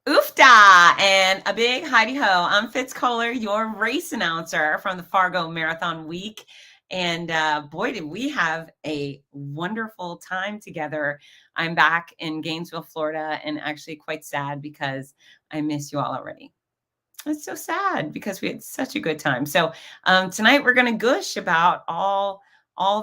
Oofda and a big Heidi Ho. I'm Fitz Kohler, your race announcer from the Fargo Marathon week. And boy, did we have a wonderful time together. I'm back in Gainesville, Florida, and actually quite sad because I miss you all already. It's so sad because we had such a good time. So tonight we're going to gush about all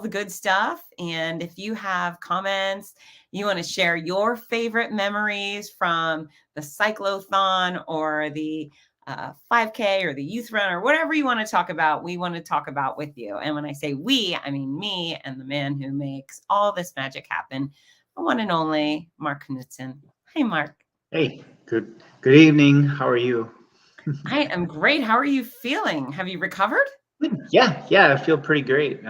the good stuff. And if you have comments, you want to share your favorite memories from the cyclothon or the 5K or the youth run or whatever you want to talk about, we want to talk about with you. And when I say we, I mean me and the man who makes all this magic happen, the one and only Mark Knudsen. Hey, Mark. Hey, good evening. How are you? I am great. How are you feeling? Have you recovered? Yeah, I feel pretty great.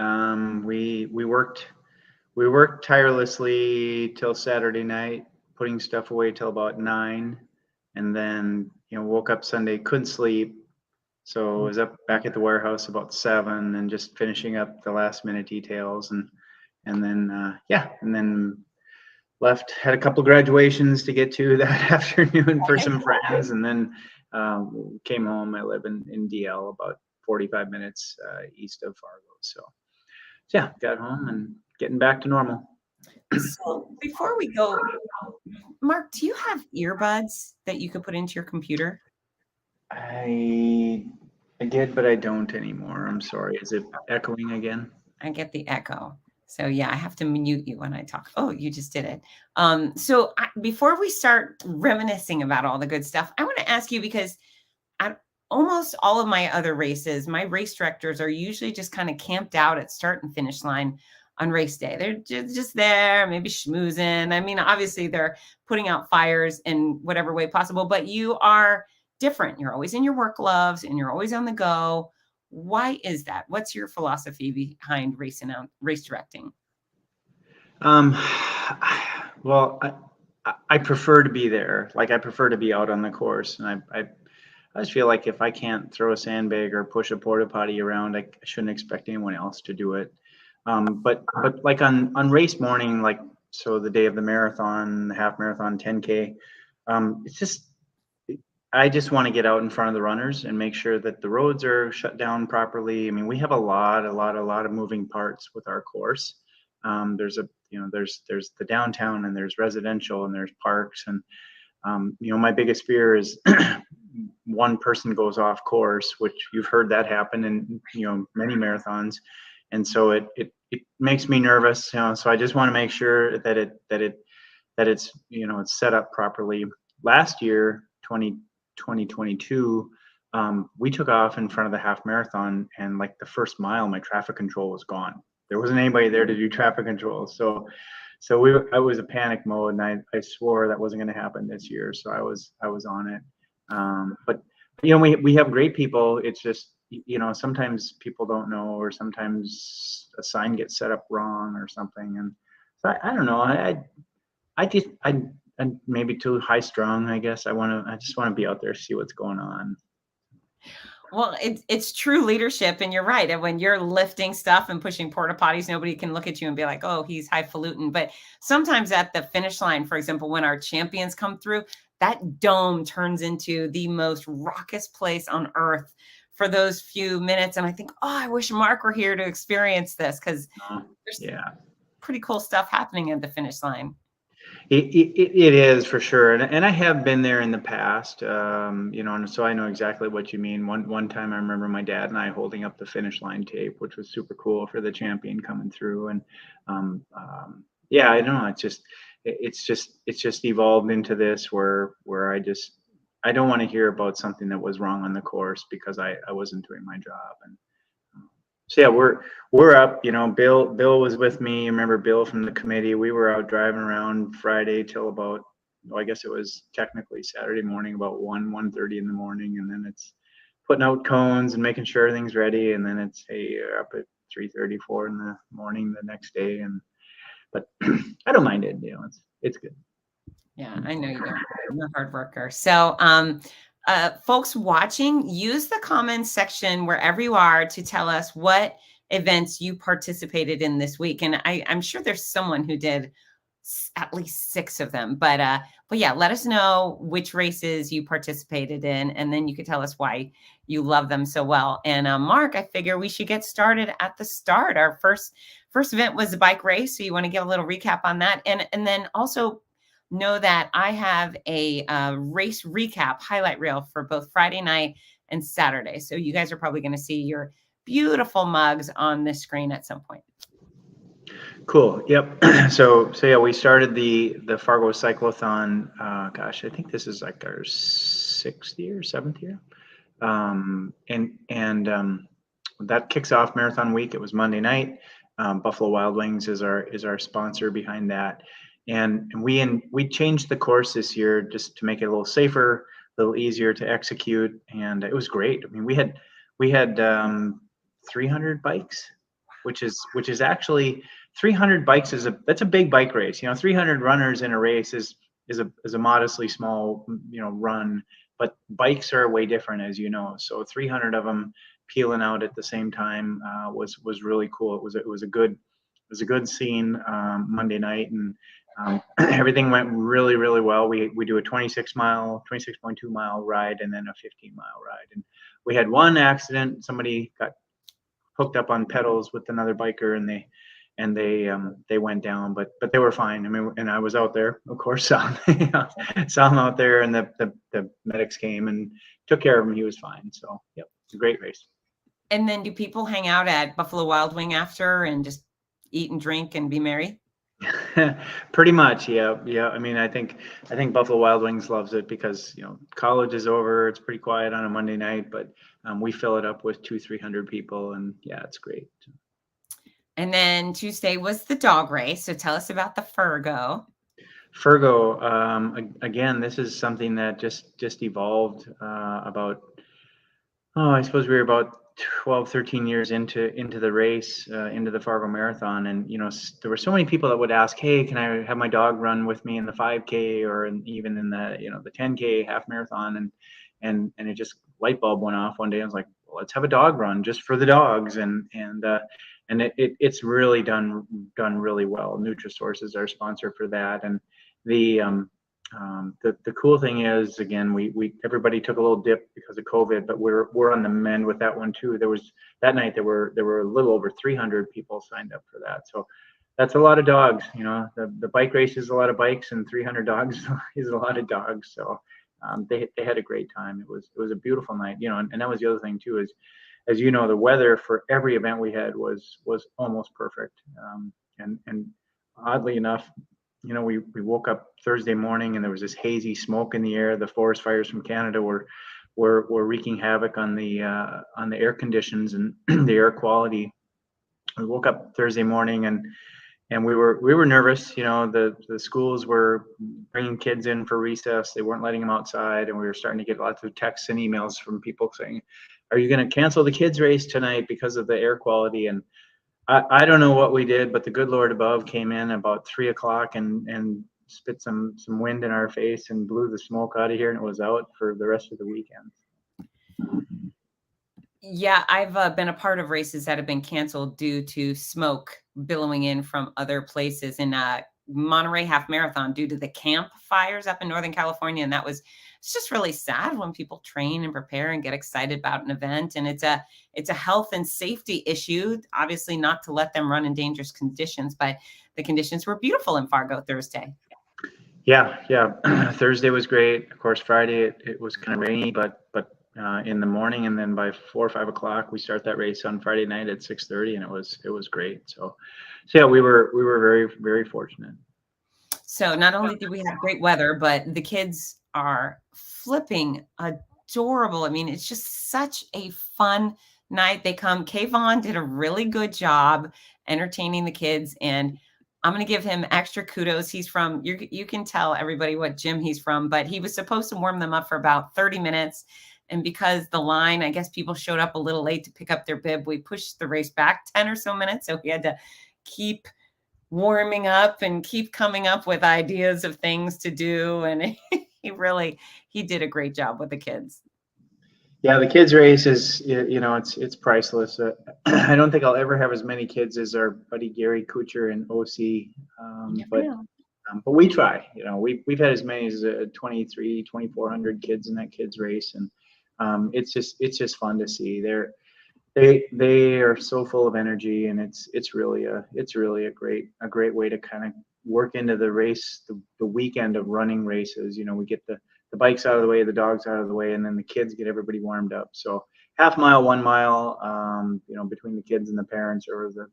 We worked tirelessly till Saturday night, putting stuff away till about 9, and then woke up Sunday, couldn't sleep, so I was up back at the warehouse about 7, and just finishing up the last minute details, and then left, had a couple graduations to get to that afternoon for some friends, and then came home. I live in DL, about 45 minutes east of Fargo. So yeah, got home and getting back to normal. So before we go, Mark, do you have earbuds that you could put into your computer? I did, but I don't anymore. I'm sorry. Is it echoing again? I get the echo. So yeah, I have to mute you when I talk. Oh, you just did it. Before we start reminiscing about all the good stuff, I want to ask you, because at almost all of my other races, my race directors are usually just kind of camped out at start and finish line on race day. They're just there, maybe schmoozing. I mean, obviously they're putting out fires in whatever way possible, but you are different. You're always in your work gloves and you're always on the go. Why is that? What's your philosophy behind race directing? Well, I prefer to be there. Like, I prefer to be out on the course, and I just feel like if I can't throw a sandbag or push a porta potty around, I shouldn't expect anyone else to do it. But like on race morning, like, so the day of the marathon, the half marathon, 10K, it's just, I just want to get out in front of the runners and make sure that the roads are shut down properly. I mean, we have a lot of moving parts with our course. There's there's the downtown, and there's residential, and there's parks, and my biggest fear is one person goes off course, which you've heard that happen in many marathons, and so it makes me nervous. So I just want to make sure that it's it's set up properly. Last year, 2022, we took off in front of the half marathon, and like the first mile, my traffic control was gone. There wasn't anybody there to do traffic control. So I was a panic mode, and I swore that wasn't going to happen this year. So I was on it. But we have great people. It's just, sometimes people don't know, or sometimes a sign gets set up wrong or something. And so I don't know. I'm maybe too high strung, I guess. I just want to be out there, see what's going on. Well, it's true leadership, and you're right. And when you're lifting stuff and pushing porta potties, nobody can look at you and be like, "Oh, he's highfalutin." But sometimes at the finish line, for example, when our champions come through, that dome turns into the most raucous place on earth for those few minutes. And I think, oh, I wish Mark were here to experience this, because there's pretty cool stuff happening at the finish line. It is, for sure, and I have been there in the past, and so I know exactly what you mean. One time I remember my dad and I holding up the finish line tape, which was super cool for the champion coming through, and yeah, I don't know. It's just evolved into this where I don't want to hear about something that was wrong on the course because I wasn't doing my job. And so yeah, we're up. Bill was with me. Remember Bill from the committee? We were out driving around Friday till about, I guess it was technically Saturday morning, about 1:30 in the morning, and then it's putting out cones and making sure everything's ready, and then it's, hey, you're up at 3:34 in the morning the next day. But I don't mind it. It's good. Yeah, I know you don't. I'm a hard worker. So, folks watching, use the comments section wherever you are to tell us what events you participated in this week. And I'm sure there's someone who did at least 6 of them. But yeah, let us know which races you participated in, and then you could tell us why you love them so well. And Mark, I figure we should get started at the start. Our first event was a bike race, so you want to give a little recap on that, and then also know that I have a race recap highlight reel for both Friday night and Saturday. So you guys are probably going to see your beautiful mugs on the screen at some point. Cool. Yep. So yeah, we started the Fargo Cyclothon. Gosh, I think this is like our 6th year, 7th year. And that kicks off Marathon Week. It was Monday night. Buffalo Wild Wings is our sponsor behind that. And we changed the course this year just to make it a little safer, a little easier to execute, and it was great. I mean, we had 300 bikes, which is actually 300 bikes that's a big bike race. 300 runners in a race is a modestly small run, but bikes are way different, as you know. So 300 of them peeling out at the same time was really cool. It was a good scene Monday night, and everything went really, really well. We do a 26.2 mile ride and then a 15-mile ride. And we had one accident. Somebody got hooked up on pedals with another biker, and they went down, but they were fine. I mean, and I was out there, of course, saw him out there, and the medics came and took care of him. He was fine. So, yep, it's a great race. And then do people hang out at Buffalo Wild Wing after and just eat and drink and be merry? Pretty much, yeah. I mean, I think Buffalo Wild Wings loves it because college is over. It's pretty quiet on a Monday night, but we fill it up with 200-300 people, and yeah, it's great. And then Tuesday was the dog race. So tell us about the Fargo. Again, this is something that just evolved about. I suppose we were about 12, 13 years into the race, into the Fargo Marathon. And, there were so many people that would ask, hey, can I have my dog run with me in the 5K or even in the 10K half marathon? And it just light bulb went off one day. I was like, well, let's have a dog run just for the dogs. And it's really done really well. Nutrisource is our sponsor for that. And the cool thing is, again, we everybody took a little dip because of COVID, but we're on the mend with that one too. That night there were a little over 300 people signed up for that. So that's a lot of dogs. The bike race is a lot of bikes, and 300 dogs is a lot of dogs. So they had a great time. It was a beautiful night. And that was the other thing too, is, as you know, the weather for every event we had was almost perfect. And oddly enough, we woke up Thursday morning and there was this hazy smoke in the air. The forest fires from Canada were wreaking havoc on the air conditions and the air quality. We woke up Thursday morning and we were nervous. The schools were bringing kids in for recess. They weren't letting them outside, and we were starting to get lots of texts and emails from people saying, "Are you going to cancel the kids' race tonight because of the air quality?" And I don't know what we did, but the good Lord above came in about 3:00 and spit some wind in our face and blew the smoke out of here, and it was out for the rest of the weekend. Yeah, I've been a part of races that have been canceled due to smoke billowing in from other places. In Monterey Half Marathon, due to the camp fires up in Northern California, and it's just really sad when people train and prepare and get excited about an event, and it's a health and safety issue. Obviously, not to let them run in dangerous conditions, but the conditions were beautiful in Fargo Thursday. Yeah. Thursday was great. Of course, Friday it was kind of rainy, but in the morning, and then by 4 or 5 o'clock we start that race on Friday night at 6:30, and it was great. So yeah, we were very, very fortunate. So not only did we have great weather, but the kids are flipping adorable. I mean, it's just such a fun night. Kayvon did a really good job entertaining the kids, and I'm going to give him extra kudos. He's from, you can tell everybody what gym he's from, but he was supposed to warm them up for about 30 minutes. And because the line, I guess people showed up a little late to pick up their bib, we pushed the race back 10 or so minutes. So he had to keep warming up and keep coming up with ideas of things to do. And he did a great job with the kids. Yeah, the kids race is, it's priceless. I don't think I'll ever have as many kids as our buddy Gary Kuchar and OC. But we try. We've had as many as 2,400 kids in that kids race, and it's just fun to see. They are so full of energy, and it's really a great way to kind of work into the race, the weekend of running races. We get the bikes out of the way, the dogs out of the way, and then the kids get everybody warmed up. So half mile, 1 mile, between the kids and the parents, or the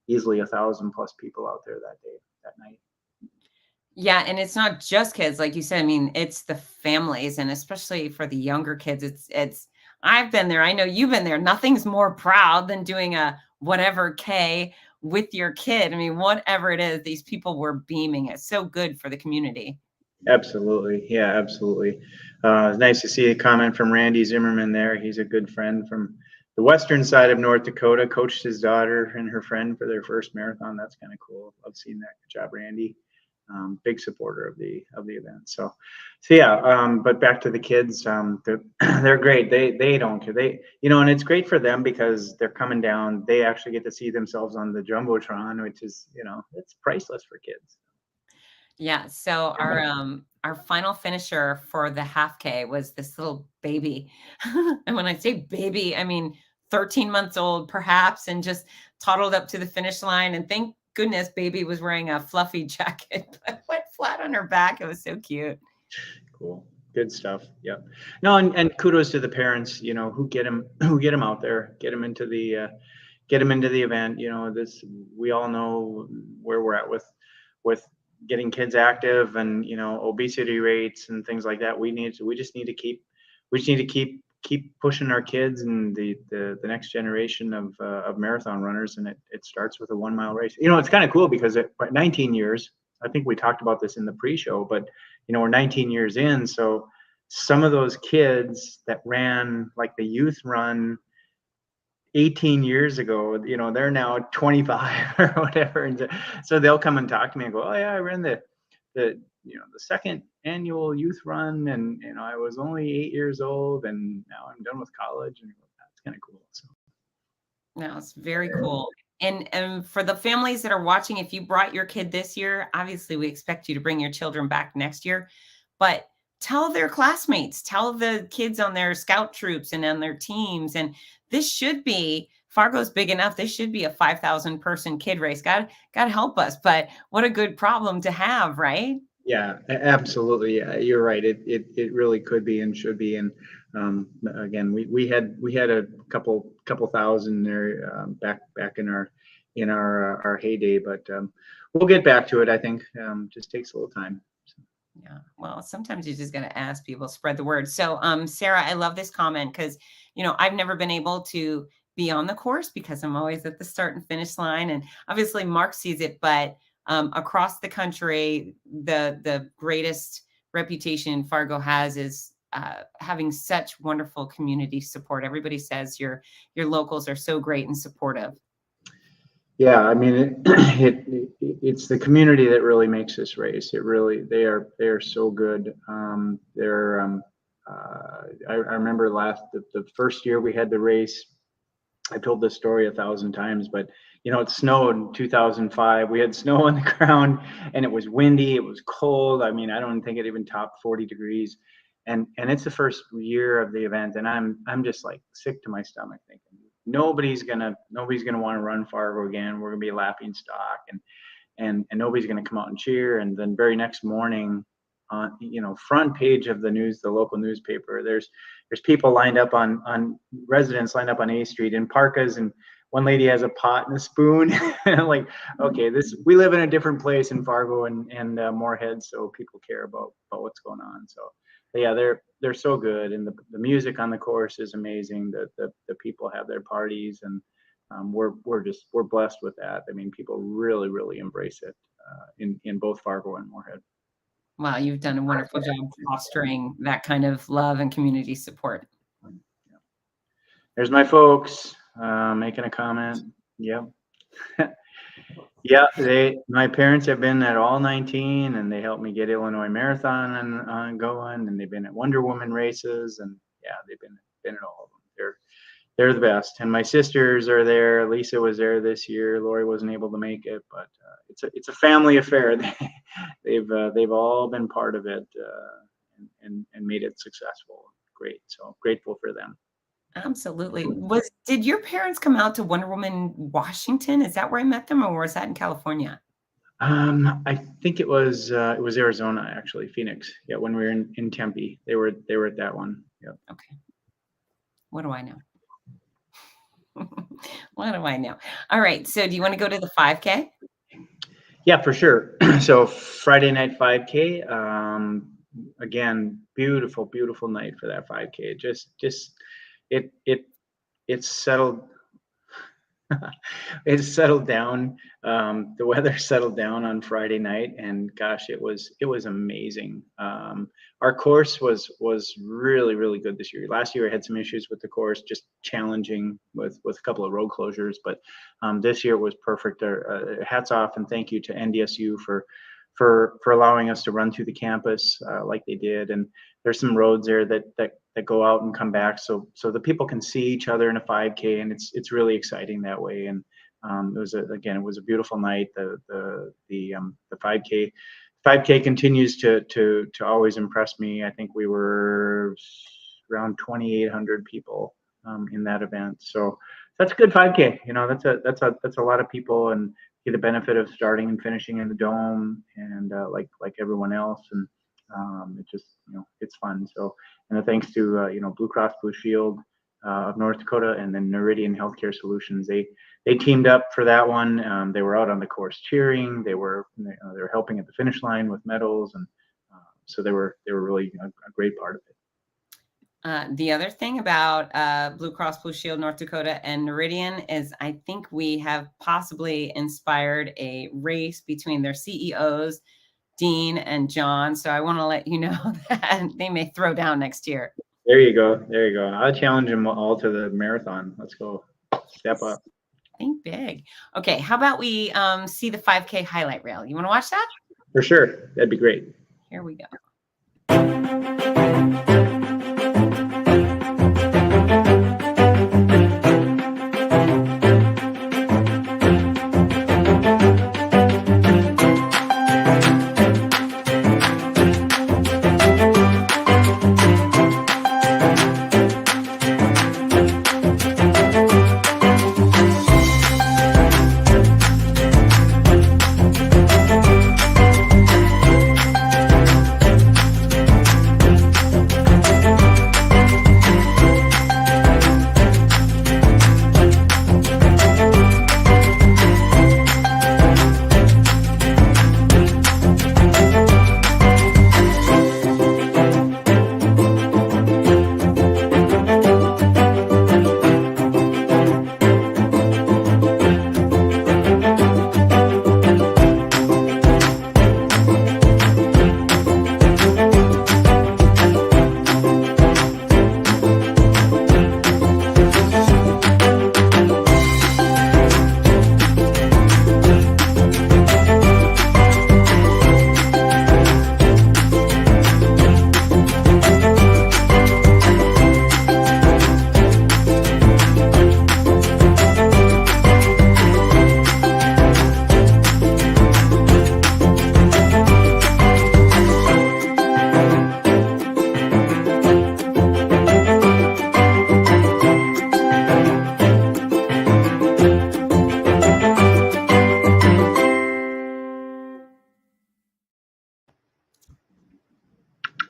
easily 1,000 plus people out there that day, that night. Yeah, and it's not just kids, like you said. I mean, it's the families, and especially for the younger kids, it's I've been there. I know you've been there. Nothing's more proud than doing a whatever K with your kid. I mean, whatever it is, these people were beaming. It's so good for the community. Absolutely. Yeah, absolutely. It's nice to see a comment from Randy Zimmerman there. He's a good friend from the western side of North Dakota, coached his daughter and her friend for their first marathon. That's kind of cool. I've seen that. Good job, Randy. Big supporter of the event. So yeah. But back to the kids. They're great. They don't care. And it's great for them because they're coming down. They actually get to see themselves on the jumbotron, which is it's priceless for kids. Yeah, so our final finisher for the half K was this little baby. And when I say baby, I mean 13 months old perhaps, and just toddled up to the finish line, and thank goodness baby was wearing a fluffy jacket but went flat on her back. It was so cute. Cool. Good stuff. Yep. No, and kudos to the parents, who get them out there, get them into the event. We all know where we're at with getting kids active, and obesity rates and things like that. We just need to keep pushing our kids and the next generation of marathon runners, and it starts with a 1 mile race. It's kind of cool because at 19 years, I think we talked about this in the pre-show, but we're 19 years in, so some of those kids that ran like the youth run 18 years ago, they're now 25 or whatever. And so they'll come and talk to me and go, oh yeah, I ran the second annual youth run, and I was only 8 years old, and now I'm done with college. And that's kind of cool. So No, it's very cool. And for the families that are watching, if you brought your kid this year, obviously we expect you to bring your children back next year, but tell their classmates, tell the kids on their scout troops and on their teams. And this should be, Fargo's big enough. This should be a 5,000 person kid race. God help us. But what a good problem to have, right? yeah, absolutely. Yeah, you're right. It really could be and should be. And again, we had a couple thousand there back in our heyday, but we'll get back to it. I think just takes a little time. Yeah. Well, sometimes you just got to ask people, spread the word. So, Sarah, I love this comment because, I've never been able to be on the course because I'm always at the start and finish line. And obviously Mark sees it, but across the country, the greatest reputation Fargo has is having such wonderful community support. Everybody says your locals are so great and supportive. Yeah, I mean, it's the community that really makes this race. They are so good. I remember the first year we had the race. I told this story 1,000 times, but it snowed in 2005. We had snow on the ground, and it was windy. It was cold. I mean, I don't think it even topped 40 degrees, and it's the first year of the event, and I'm just like sick to my stomach thinking nobody's gonna want to run Fargo again. We're gonna be a laughing stock, and nobody's gonna come out and cheer. And then very next morning, on front page of the local newspaper, there's people lined up on residents lined up on A Street in parkas, and one lady has a pot and a spoon. And like, okay, we live in a different place in Fargo and Moorhead, so people care about what's going on. So yeah, they're so good, and the music on the course is amazing. The people have their parties, and we're blessed with that. I mean, people really embrace it in both Fargo and Moorhead. Wow, you've done a wonderful job fostering that kind of love and community support. There's my folks making a comment. Yep. Yeah, my parents have been at all 19, and they helped me get Illinois Marathon going, and they've been at Wonder Woman races, and yeah, they've been at all of them. They're the best. And my sisters are there. Lisa was there this year. Lori wasn't able to make it, but it's a family affair. They've all been part of it, and made it successful. Great. So grateful for them. Absolutely. Did your parents come out to Wonder Woman Washington? Is that where I met them, or was that in California? I think it was Arizona, actually, Phoenix. Yeah, when we were in Tempe, they were at that one. Yeah. Okay. What do I know? What do I know? All right. So do you want to go to the 5K? Yeah, for sure. So Friday night 5K. Again, beautiful, beautiful night for that 5K. Just it it it's settled. It's settled down. The weather settled down on Friday night, and gosh, it was amazing. Our course was really really good this year. Last year I had some issues with the course, just challenging with a couple of road closures, but this year it was perfect. Hats off and thank you to NDSU for allowing us to run through the campus like they did. And there's some roads there that go out and come back, so the people can see each other in a 5K, and it's really exciting that way. And it was a beautiful night. The 5K continues to always impress me. I think we were around 2,800 people in that event, so that's a good 5K. That's a lot of people, and get the benefit of starting and finishing in the dome, and like everyone else. And it just, it's fun. So, and thanks to Blue Cross Blue Shield of North Dakota, and then Noridian Healthcare Solutions. They teamed up for that one. They were out on the course cheering. They were helping at the finish line with medals, and so they were really a great part of it. The other thing about Blue Cross Blue Shield North Dakota and Noridian is I think we have possibly inspired a race between their CEOs, Dean and John. So I want to let you know that they may throw down next year. There you go. I'll challenge them all to the marathon. Let's go. Step up. Think big. Okay, how about we see the 5K highlight reel? You want to watch that? For sure. That'd be great. Here we go.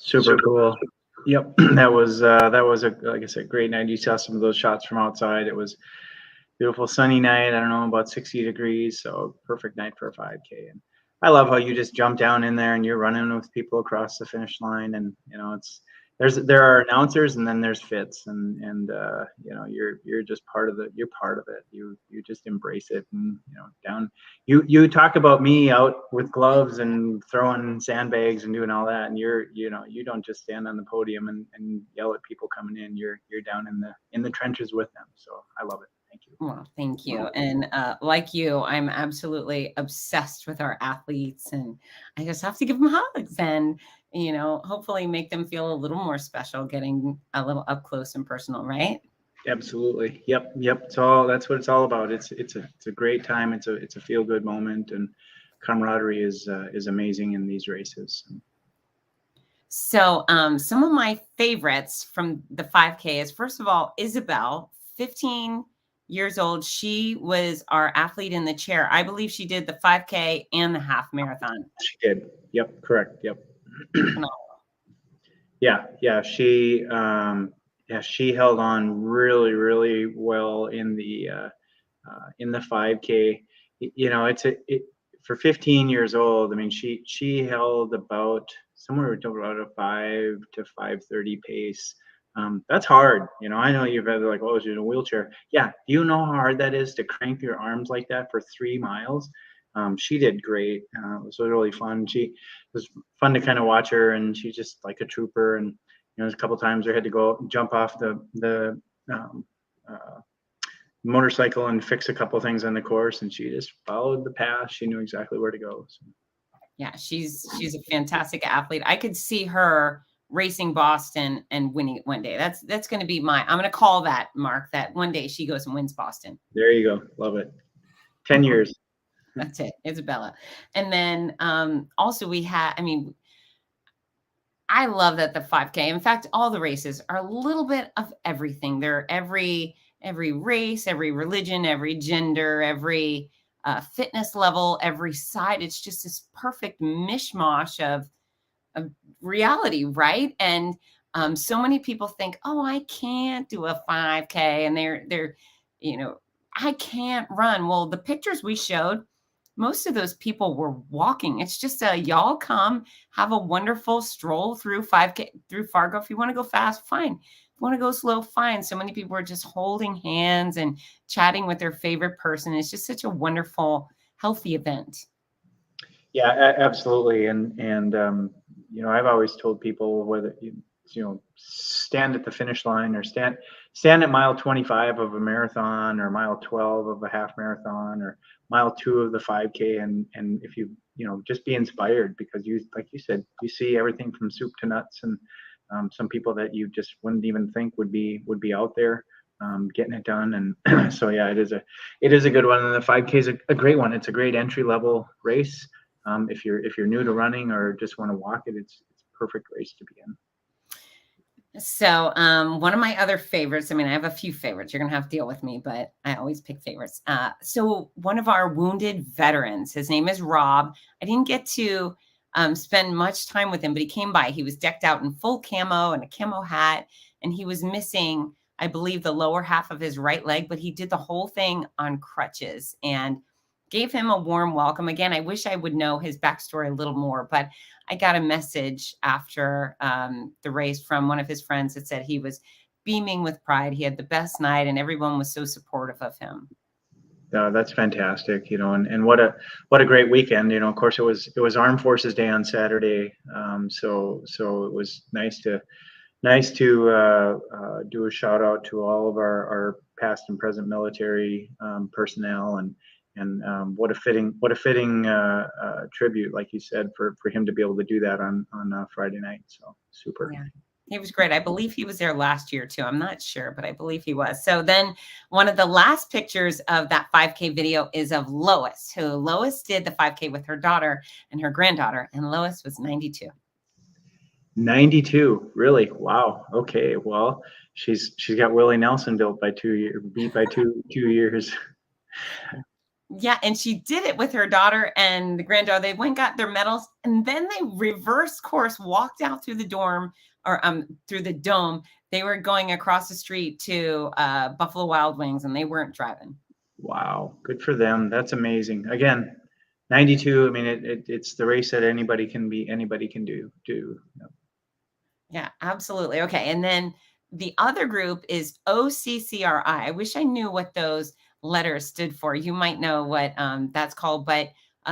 Super cool. Yep, that was a, like I said, great night. You saw some of those shots from outside. It was beautiful sunny night. I don't know, about 60 degrees, so perfect night for a 5K. And I love how you just jump down in there and you're running with people across the finish line, and there are announcers, and then there's Fitz, and you're just part of it. You just embrace it, and down. You talk about me out with gloves and throwing sandbags and doing all that, and you don't just stand on the podium and yell at people coming in. You're down in the trenches with them. So I love it. Thank you. Well, thank you. And like you, I'm absolutely obsessed with our athletes, and I just have to give them hugs and, hopefully make them feel a little more special, getting a little up close and personal, right? Absolutely. Yep. That's what it's all about. It's a great time. It's a feel good moment, and camaraderie is amazing in these races. So some of my favorites from the 5K is, first of all, Isabel, 15 years old. She was our athlete in the chair. I believe she did the 5K and the half marathon. She did. Yep. Correct. Yep. Phenomenal. Yeah. She held on really, really well in the 5K. You know, for 15 years old. I mean, she held about somewhere about a 5 to 5:30 pace. That's hard. You know, I know you've had like, oh, she's in a wheelchair. Yeah. Do you know how hard that is to crank your arms like that for 3 miles? She did great. It was really fun. It was fun to kind of watch her, and she's just like a trooper. And there's a couple times I had to go jump off the um, uh, motorcycle and fix a couple things on the course, and she just followed the path. She knew exactly where to go. So. Yeah, she's a fantastic athlete. I could see her racing Boston and winning it one day. That's going to be I'm going to call that, Mark, that one day she goes and wins Boston. There you go. Love it. 10 years. That's it, Isabella. And then also I love that the 5K, in fact, all the races are a little bit of everything. They're every race, every religion, every gender, every fitness level, every side. It's just this perfect mishmash of reality, right? And so many people think, oh, I can't do a 5K, and they're I can't run. Well, the pictures we showed, most of those people were walking. It's just y'all come have a wonderful stroll through 5K through Fargo. If you want to go fast, fine. If you want to go slow, fine. So many people are just holding hands and chatting with their favorite person. It's just such a wonderful, healthy event. Yeah, absolutely. And I've always told people whether stand at the finish line or stand at mile 25 of a marathon, or mile 12 of a half marathon, or mile 2 of the 5K, and if just be inspired, because like you said, you see everything from soup to nuts, and some people that you just wouldn't even think would be out there getting it done. And so yeah, it is a good one, and the 5K is a great one. It's a great entry level race. If you're new to running or just want to walk it, it's a perfect race to be in. So one of my other favorites, I have a few favorites. You're going to have to deal with me, but I always pick favorites. So one of our wounded veterans, his name is Rob. I didn't get to spend much time with him, but he came by. He was decked out in full camo and a camo hat, and he was missing, I believe, the lower half of his right leg, but he did the whole thing on crutches, and gave him a warm welcome. Again, I wish I would know his backstory a little more, but I got a message after the race from one of his friends that said he was beaming with pride. He had the best night, and everyone was so supportive of him. That's fantastic, and what a great weekend. Of course, it was Armed Forces Day on Saturday, so it was nice to do a shout out to all of our past and present military personnel, and what a fitting tribute, like you said, for him to be able to do that on Friday night. So super. Yeah. He was great. I believe he was there last year too. I'm not sure, but I believe he was. So then one of the last pictures of that 5K video is of Lois, who Lois did the 5K with her daughter and her granddaughter, and Lois was 92. 92, really? Wow. Okay. Well, she's got Willie Nelson beat by two years. Yeah, and she did it with her daughter and the granddaughter. They went, got their medals, and then they reversed course, walked out through the dorm or through the dome. They were going across the street to Buffalo Wild Wings, and they weren't driving. Wow, good for them. That's amazing. Again, 92. I mean, it's the race that anybody can do. Yeah, absolutely. Okay, and then the other group is OCCRI. I wish I knew what those letters stood for. You might know what that's called, but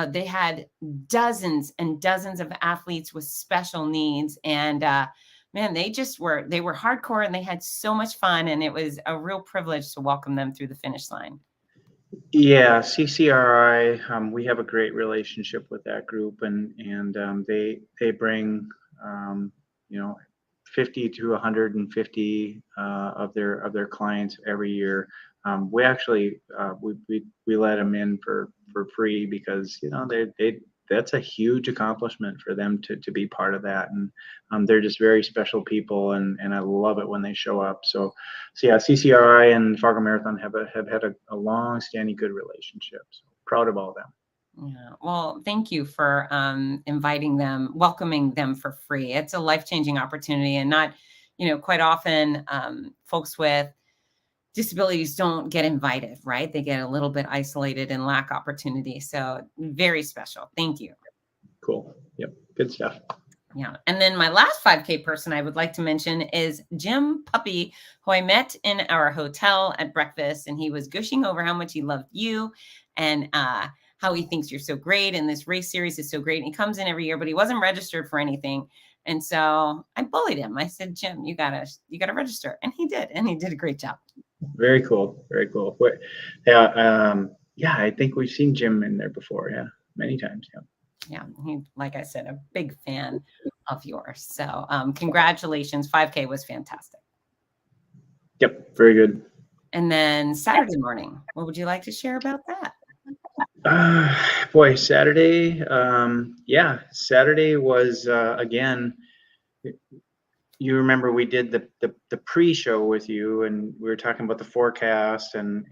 they had dozens and dozens of athletes with special needs, and man, they were hardcore, and they had so much fun, and it was a real privilege to welcome them through the finish line. Yeah, CCRI. We have a great relationship with that group, and they bring 50 to 150 of their clients every year. We actually we let them in for for free because, that's a huge accomplishment for them to be part of that. And they're just very special people, and I love it when they show up. So yeah, CCRI and Fargo Marathon have had a long-standing good relationship. So proud of all of them. Yeah. Well, thank you for inviting them, welcoming them for free. It's a life-changing opportunity, and not, quite often folks with disabilities don't get invited, right? They get a little bit isolated and lack opportunity. So very special. Thank you. Cool. Yep. Good stuff. Yeah. And then my last 5K person I would like to mention is Jim Puppy, who I met in our hotel at breakfast, and he was gushing over how much he loved you and how he thinks you're so great. And this race series is so great. And he comes in every year, but he wasn't registered for anything. And so I bullied him. I said, Jim, you gotta register. And he did a great job. Very cool. Very cool. Yeah. I think we've seen Jim in there before. Yeah. Many times. Yeah. Yeah. He, like I said, a big fan of yours. So congratulations. 5K was fantastic. Yep. Very good. And then Saturday morning, what would you like to share about that? Boy, Saturday. Saturday was, again, you remember we did the pre-show with you, and we were talking about the forecast, and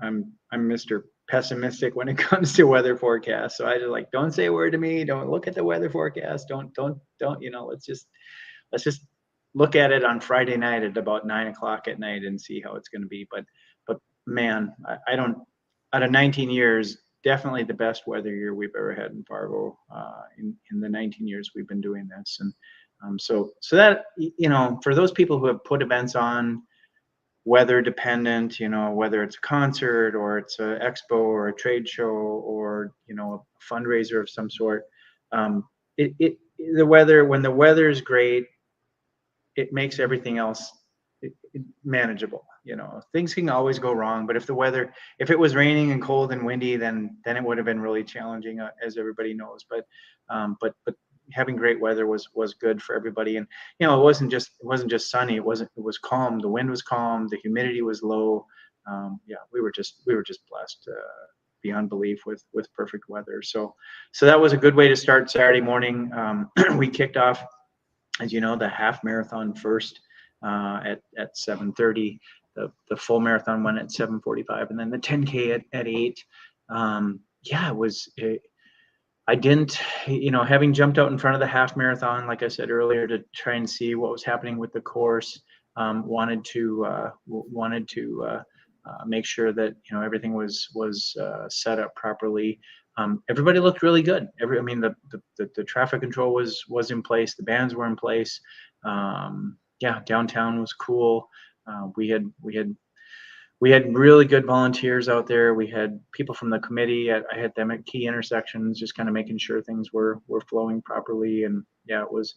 I'm Mr. Pessimistic when it comes to weather forecast. So I just don't say a word to me. Don't look at the weather forecast. Don't, let's just look at it on Friday night at about 9:00 at night and see how it's going to be. But man, I don't, out of 19 years, definitely the best weather year we've ever had in Fargo, in the 19 years we've been doing this. And so that, for those people who have put events on weather dependent, whether it's a concert or it's an expo or a trade show or, a fundraiser of some sort, the weather, when the weather is great, it makes everything else manageable. Things can always go wrong, but if it was raining and cold and windy, then it would have been really challenging, as everybody knows. But having great weather was good for everybody. And it wasn't just sunny. It was calm. The wind was calm. The humidity was low. We were just blessed beyond belief with perfect weather. So that was a good way to start Saturday morning. We kicked off, as you know, the half marathon first at 7:30. The full marathon went at 7:45, and then the 10K at 8. It was. I didn't, having jumped out in front of the half marathon, like I said earlier, to try and see what was happening with the course, wanted to make sure that everything was set up properly. Everybody looked really good. The traffic control was in place. The bands were in place. Downtown was cool. We had really good volunteers out there. We had people from the committee. I had them at key intersections, just kind of making sure things were flowing properly. And it was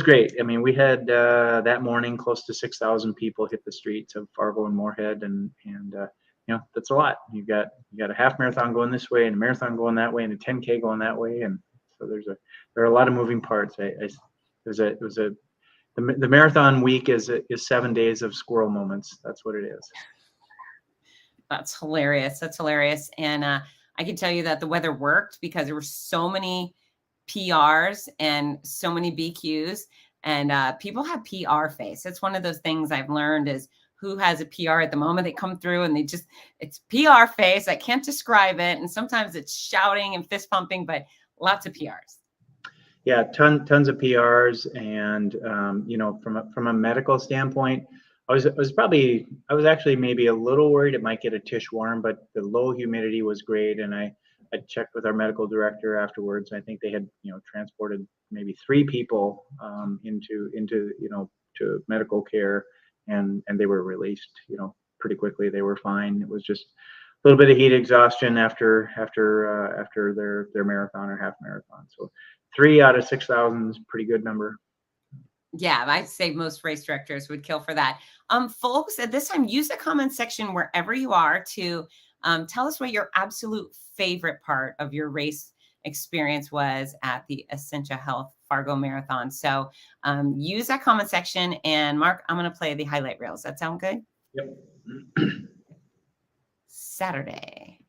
great. We had that morning close to 6,000 people hit the streets of Fargo and Moorhead, and that's a lot. You got a half marathon going this way, and a marathon going that way, and a 10K going that way, and so there are a lot of moving parts. The marathon week is 7 days of squirrel moments. That's what it is. That's hilarious. And I can tell you that the weather worked because there were so many PRs and so many BQs, and people have PR face. It's one of those things I've learned is who has a PR at the moment they come through, and it's PR face. I can't describe it. And sometimes it's shouting and fist pumping, but lots of PRs. Yeah, tons of PRs. And, from a medical standpoint, I was actually maybe a little worried it might get a tish warm, but the low humidity was great. And I checked with our medical director afterwards. I think they had, transported maybe 3 people into to medical care, and they were released, pretty quickly. They were fine. It was just a little bit of heat exhaustion after their marathon or half marathon. So 3 out of 6,000 is a pretty good number. Yeah, I'd say most race directors would kill for that. Folks, at this time, use the comment section wherever you are to tell us what your absolute favorite part of your race experience was at the Essentia Health Fargo Marathon. So use that comment section. And Mark, I'm going to play the highlight reels. That sound good? Yep. Saturday.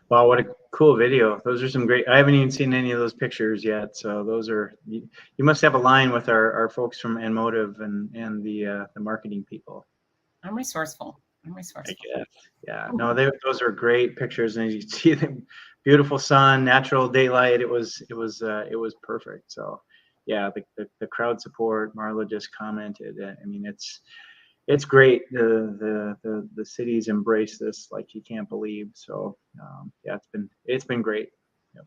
Wow, what a cool video. Those are some great, I haven't even seen any of those pictures yet. So those are, you must have a line with our folks from Motive and the marketing people. I'm resourceful. I'm resourceful. Yeah. No, those are great pictures, and you see the beautiful sun, natural daylight. It was perfect. So yeah, the crowd support, Marla just commented. I mean, it's great. The cities embrace this like you can't believe. So yeah, it's been great. Yep.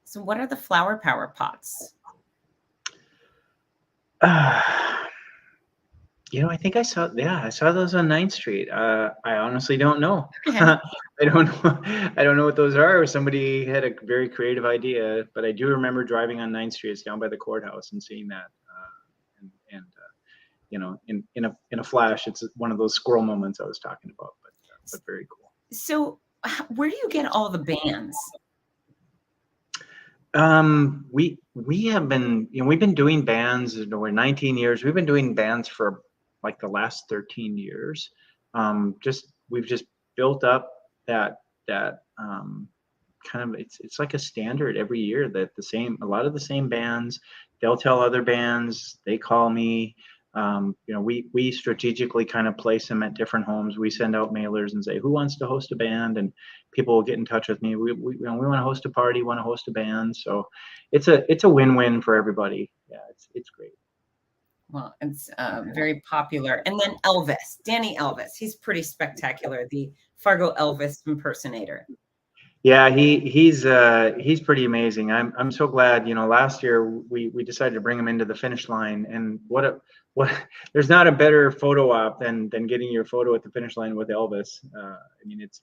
So what are the flower power pots? I think I saw those on 9th Street. I honestly don't know. Okay. I don't know what those are. Somebody had a very creative idea, but I do remember driving on 9th Street. It's down by the courthouse and seeing that. In a flash, it's one of those squirrel moments I was talking about, but very cool. So where do you get all the bands? We have been, we've been doing bands, we're 19 years. We've been doing bands for like the last 13 years. We've just built up that kind of, it's like a standard every year that a lot of the same bands, they'll tell other bands, they call me. We strategically kind of place them at different homes. We send out mailers and say, who wants to host a band? And people will get in touch with me. We want to host a party, want to host a band. So it's a win-win for everybody. Yeah, it's great. Well, it's very popular. And then Danny Elvis, he's pretty spectacular. The Fargo Elvis impersonator. Yeah, he's pretty amazing. I'm so glad. Last year we decided to bring him into the finish line, and what there's not a better photo op than getting your photo at the finish line with Elvis. I mean, it's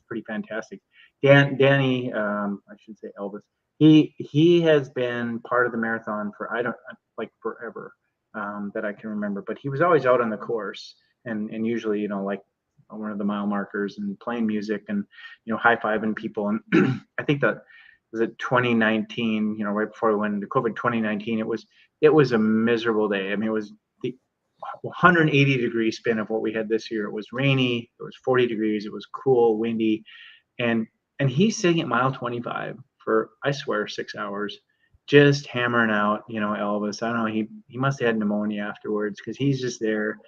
pretty fantastic. Danny, I should say Elvis. He has been part of the marathon for forever, that I can remember. But he was always out on the course, and usually like one of the mile markers and playing music and high-fiving people. And I think that was it 2019, right before we went into COVID 2019. It was a miserable day. I mean, it was the 180-degree spin of what we had this year. It was rainy, it was 40 degrees, it was cool, windy, and he's sitting at mile 25 for, I swear, 6 hours, just hammering out Elvis. I don't know, he must have had pneumonia afterwards, because he's just there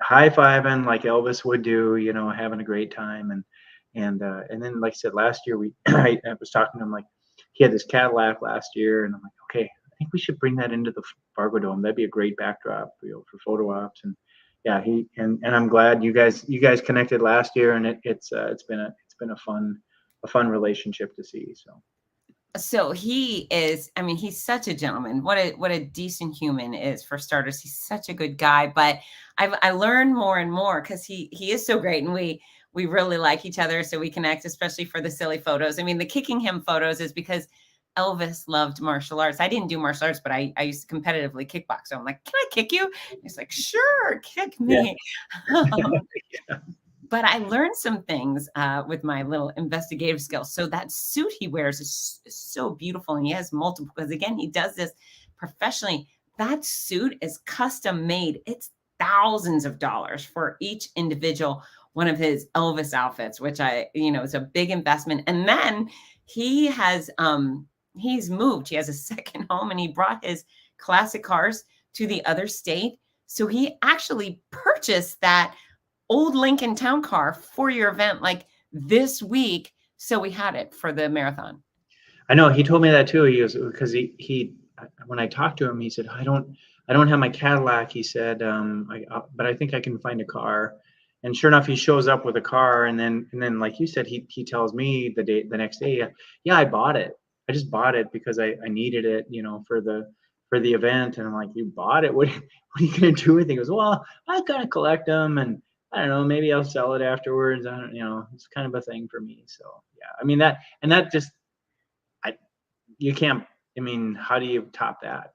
high-fiving like Elvis would do, having a great time. And then, like I said, last year I was talking to him, like, he had this Cadillac last year, and I'm like, okay, I think we should bring that into the Fargo Dome. That'd be a great backdrop, for photo ops. And yeah, and I'm glad you guys connected last year, and it's been a fun relationship to see. So he is, I mean, he's such a gentleman. What a decent human is, for starters. He's such a good guy. But I learned more and more, because he is so great, and we really like each other, so we connect, especially for the silly photos. I mean, the kicking him photos is because Elvis loved martial arts. I didn't do martial arts, but I used to competitively kickbox. So I'm like, can I kick you? He's like, sure, kick me. Yeah. But I learned some things with my little investigative skills. So that suit he wears is so beautiful. And he has multiple, because again, he does this professionally. That suit is custom made. It's thousands of dollars for each individual one of his Elvis outfits, which is a big investment. And then he has, he's moved. He has a second home and he brought his classic cars to the other state. So he actually purchased that old Lincoln Town car for your event like this week. So we had it for the marathon. I know he told me that too. He was, because he when I talked to him, he said, I don't have my Cadillac. He said, but I think I can find a car. And sure enough, he shows up with a car. And then like you said, he tells me the next day, yeah, I bought it. I just bought it because I needed it, for the event. And I'm like, you bought it? What are you going to do with it? He goes, well, I kind of collect them, and I don't know, maybe I'll sell it afterwards. I don't, it's kind of a thing for me. So yeah, I mean that just, you can't, how do you top that?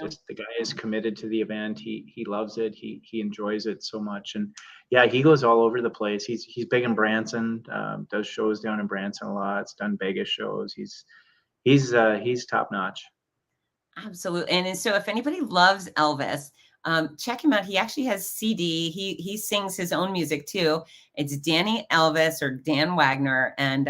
Just the guy is committed to the event. He loves it. He enjoys it so much. And yeah, he goes all over the place. He's big in Branson, does shows down in Branson a lot. It's done Vegas shows. He's top notch. Absolutely. And so if anybody loves Elvis, check him out. He actually has CD. He sings his own music too. It's Danny Elvis or Dan Wagner. And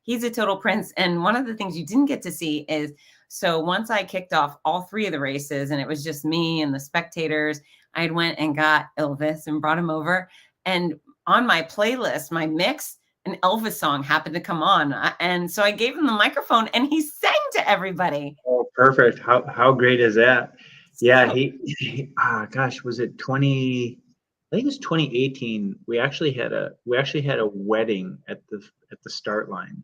he's a total prince. And one of the things you didn't get to see is, so once I kicked off all 3 of the races and it was just me and the spectators, I went and got Elvis and brought him over. And on my playlist, my mix, an Elvis song happened to come on. And so I gave him the microphone and he sang to everybody. Oh, perfect. How great is that? Yeah, gosh, was it 20? I think it was 2018. We actually had a wedding at the start line.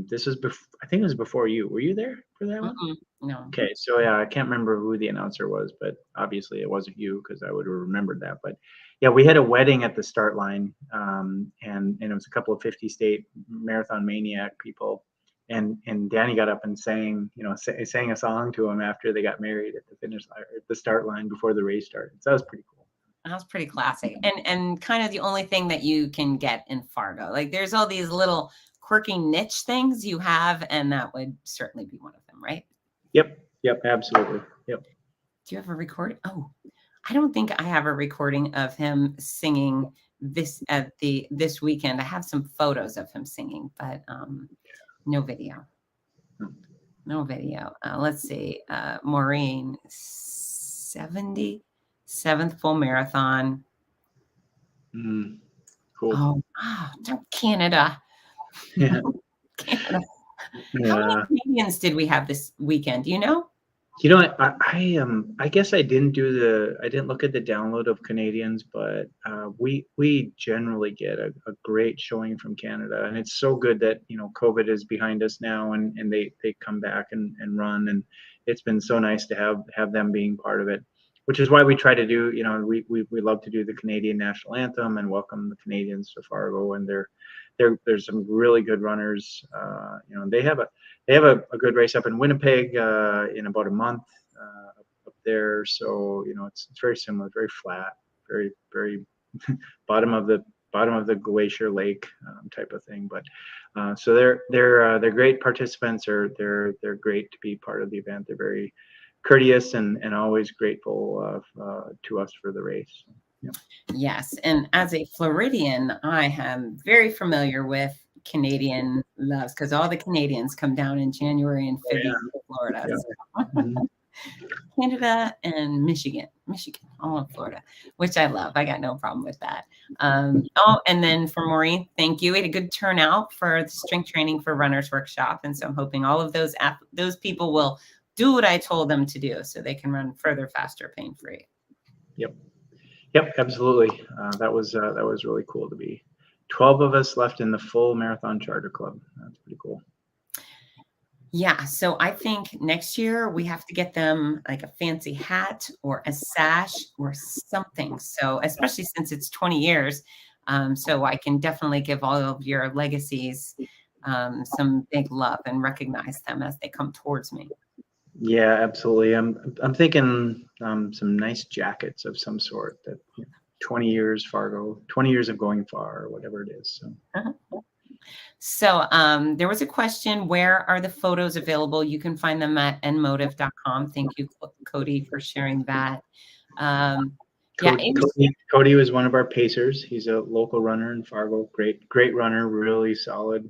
This was I think it was before you. Were you there for that one? No. Okay, so yeah, I can't remember who the announcer was, but obviously it wasn't you, because I would have remembered that. But yeah, we had a wedding at the start line, and it was a couple of 50 state marathon maniac people. And Danny got up and sang a song to him after they got married at the finish line, at the start line before the race started. So that was pretty cool. That was pretty classic, and kind of the only thing that you can get in Fargo. Like there's all these little quirky niche things you have, and that would certainly be one of them, right? Yep, absolutely. Yep. Do you have a recording? Oh, I don't think I have a recording of him singing this weekend. I have some photos of him singing, but no video. No video. Let's see. Maureen, 77th full marathon. Cool. Oh, Canada. Yeah. Canada. Yeah. How many Canadians did we have this weekend? Do you know? I guess I didn't look at the download of Canadians, but we generally get a great showing from Canada, and it's so good that COVID is behind us now, and they come back and run, and it's been so nice to have them being part of it, which is why we try to do, we love to do the Canadian national anthem and welcome the Canadians to Fargo, and there's some really good runners. They have a good race up in Winnipeg in about a month up there. So it's very similar, very flat, very very bottom of the glacier lake type of thing. But so they're great participants. They're great to be part of the event. They're very courteous and always grateful to us for the race. Yeah. Yes. And as a Floridian, I am very familiar with Canadian loves, because all the Canadians come down in January and February to Florida. Yeah. So. Mm-hmm. Canada and Michigan, all in Florida, which I love. I got no problem with that. And then for Maureen, thank you. We had a good turnout for the strength training for runners workshop. And so I'm hoping all of those people will do what I told them to do so they can run further, faster, pain-free. Yep, absolutely. That was really cool to be 12 of us left in the full marathon charter club. That's pretty cool. Yeah. So I think next year we have to get them like a fancy hat or a sash or something. So especially since it's 20 years. So I can definitely give all of your legacies some big love and recognize them as they come towards me. Yeah, absolutely. I'm thinking some nice jackets of some sort that 20 years Fargo, 20 years of going far, or whatever it is. So. Uh-huh. So there was a question, where are the photos available? You can find them at nmotive.com. Thank you, Cody, for sharing that. Cody was one of our pacers. He's a local runner in Fargo. Great runner, really solid.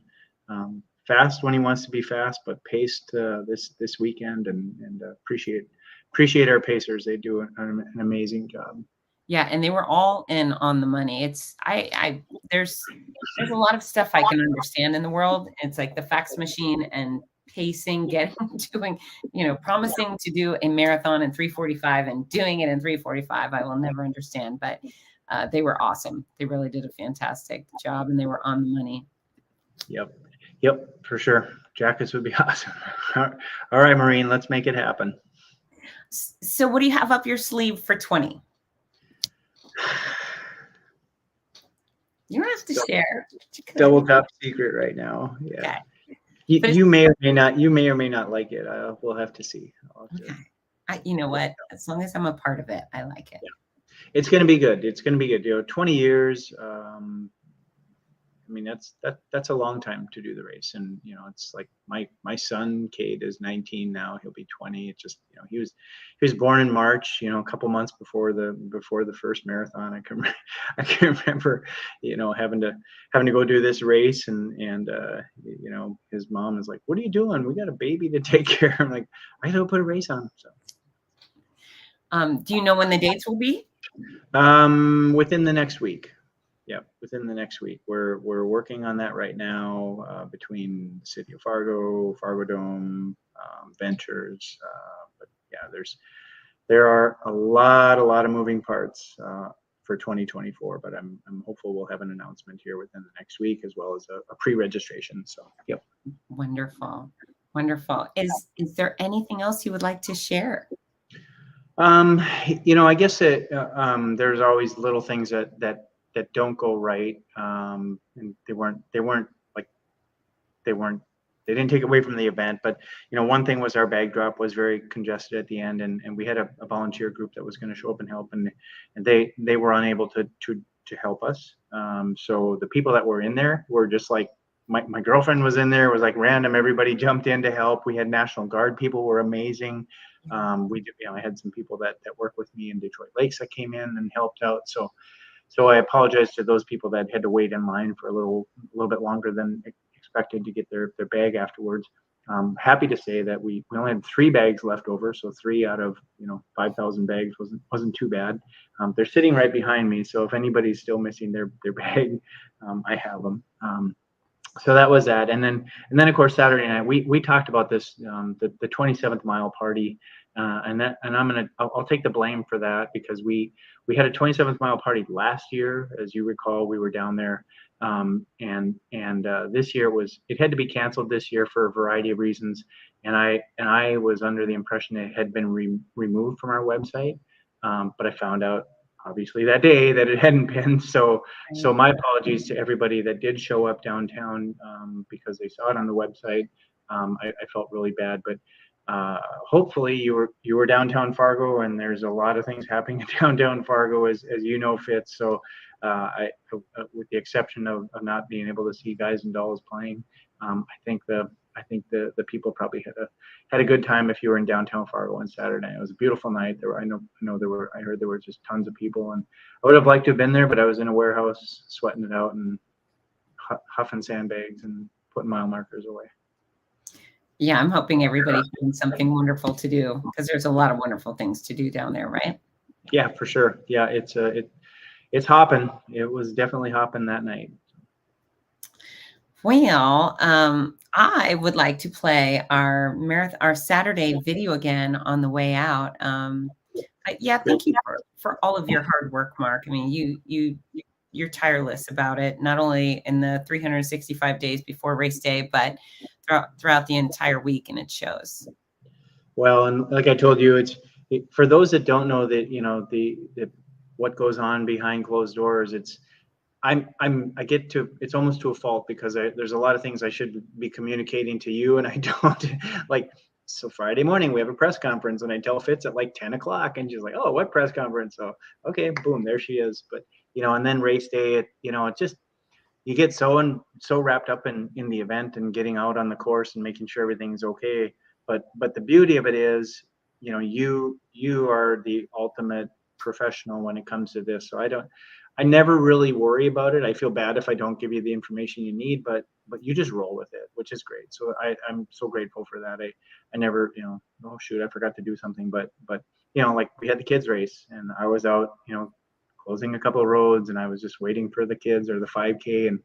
Fast when he wants to be fast, but paced this weekend, and appreciate our pacers. They do an amazing job. Yeah, and they were all in on the money. It's there's a lot of stuff I can understand in the world. It's like the fax machine and pacing, doing, promising to do a marathon in 3:45 and doing it in 3:45. I will never understand, but they were awesome. They really did a fantastic job, and they were on the money. Yep, for sure. Jackets would be awesome. All right, Maureen, let's make it happen. So what do you have up your sleeve for 20? You don't have to share. Double top secret right now. Yeah. Okay. You may or may not like it. We'll have to see. Okay. You know what? As long as I'm a part of it, I like it. Yeah. It's going to be good. 20 years. I mean, that's a long time to do the race. And, it's like my son, Cade, is 19 now. He'll be 20. It's just, he was born in March, a couple months before the first marathon. I can remember, having to go do this race, and his mom is like, "What are you doing? We got a baby to take care of." I'm like, "I got to put a race on." So. Do you know when the dates will be? Within the next week. Yeah, within the next week. We're working on that right now, between the city of Fargo, Fargo Dome, Ventures. But yeah, there are a lot of moving parts for 2024. But I'm hopeful we'll have an announcement here within the next week, as well as a pre-registration. So yep. Wonderful. Is there anything else you would like to share? I guess there's always little things that don't go right, and they didn't take away from the event. But one thing was our bag drop was very congested at the end, and we had a volunteer group that was going to show up and help, and they were unable to help us. So the people that were in there were just like, my girlfriend was in there. It was like random. Everybody jumped in to help. We had National Guard people were amazing. I had some people that work with me in Detroit Lakes that came in and helped out. So I apologize to those people that had to wait in line for a little bit longer than expected to get their bag afterwards. Happy to say that we only had 3 bags left over, so 3 out of 5,000 bags wasn't too bad. They're sitting right behind me, so if anybody's still missing their bag, I have them. So that was that, and then of course Saturday night we talked about this, the 27th mile party, and I'll take the blame for that, because we had a 27th mile party last year. As you recall, we were down there, and this year it had to be canceled this year for a variety of reasons, and I was under the impression it had been removed from our website, but I found out obviously that day that it hadn't been. So my apologies to everybody that did show up downtown, because they saw it on the website. I felt really bad, but hopefully you were downtown Fargo, and there's a lot of things happening in downtown Fargo, as Fitz. So with the exception of not being able to see Guys and Dolls playing, I think the people probably had a good time if you were in downtown Fargo on Saturday. It was a beautiful night. I heard there were just tons of people, and I would have liked to have been there, but I was in a warehouse sweating it out and huffing sandbags and putting mile markers away. Yeah, I'm hoping everybody finds something wonderful to do, because there's a lot of wonderful things to do down there, right? Yeah, for sure. Yeah, it's hopping. It was definitely hopping that night. Well, I would like to play our Saturday video again on the way out. Thank you for all of your hard work, Mark. I mean, you're tireless about it, not only in the 365 days before race day, but throughout the entire week, and it shows. Well, and like I told you, for those that don't know that, what goes on behind closed doors, I get to, it's almost to a fault because there's a lot of things I should be communicating to you and I don't. Like, so Friday morning we have a press conference and I tell Fitz at like 10 o'clock and she's like, oh, what press conference? So, okay, boom, there she is. But, and then race day, it just, you get so wrapped up in the event and getting out on the course and making sure everything's okay. But the beauty of it is, you are the ultimate professional when it comes to this. So I never really worry about it. I feel bad if I don't give you the information you need, but you just roll with it, which is great. So I'm so grateful for that. I never, oh shoot, I forgot to do something, but like we had the kids race and I was out, closing a couple of roads and I was just waiting for the kids or the 5K, and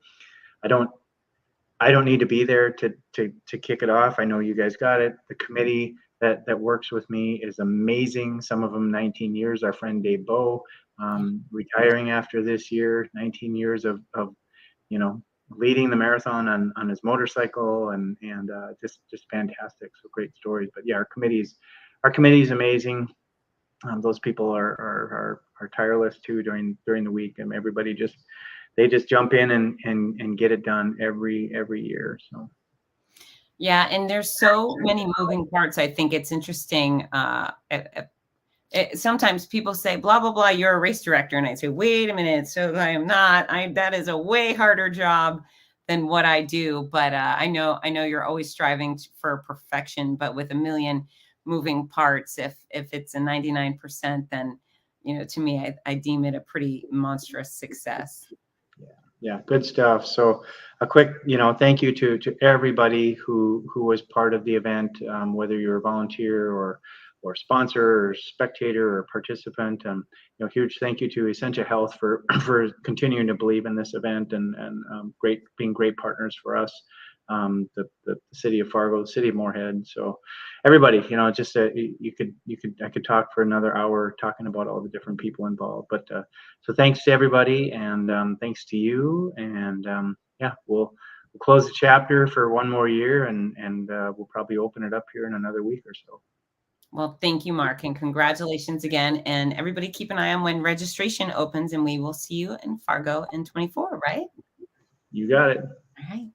I don't need to be there to kick it off. I know you guys got it. The committee that works with me is amazing. Some of them 19 years. Our friend Dave Bowe, retiring after this year, 19 years of leading the marathon on his motorcycle and just fantastic. So great stories. But yeah, our committee's amazing. Those people are tireless too during the week, and everybody just jump in and get it done every year. So yeah, and there's so many moving parts. I think it's interesting. Sometimes people say, blah, blah, blah, you're a race director. And I say, wait a minute. So I am not. That is a way harder job than what I do. But I know you're always striving for perfection, but with a million moving parts, if it's a 99%, then, to me, I deem it a pretty monstrous success. Yeah, good stuff. So a quick, thank you to everybody who was part of the event, whether you're a volunteer or sponsor or spectator or participant. Huge thank you to Essentia Health for continuing to believe in this event and being great partners for us. The city of Fargo, the city of Moorhead. So everybody, just I could talk for another hour talking about all the different people involved. But so thanks to everybody, and thanks to you. And yeah, we'll close the chapter for one more year, and we'll probably open it up here in another week or so. Well, thank you, Mark, and congratulations again. And everybody keep an eye on when registration opens, and we will see you in Fargo in 24, right? You got it. All right.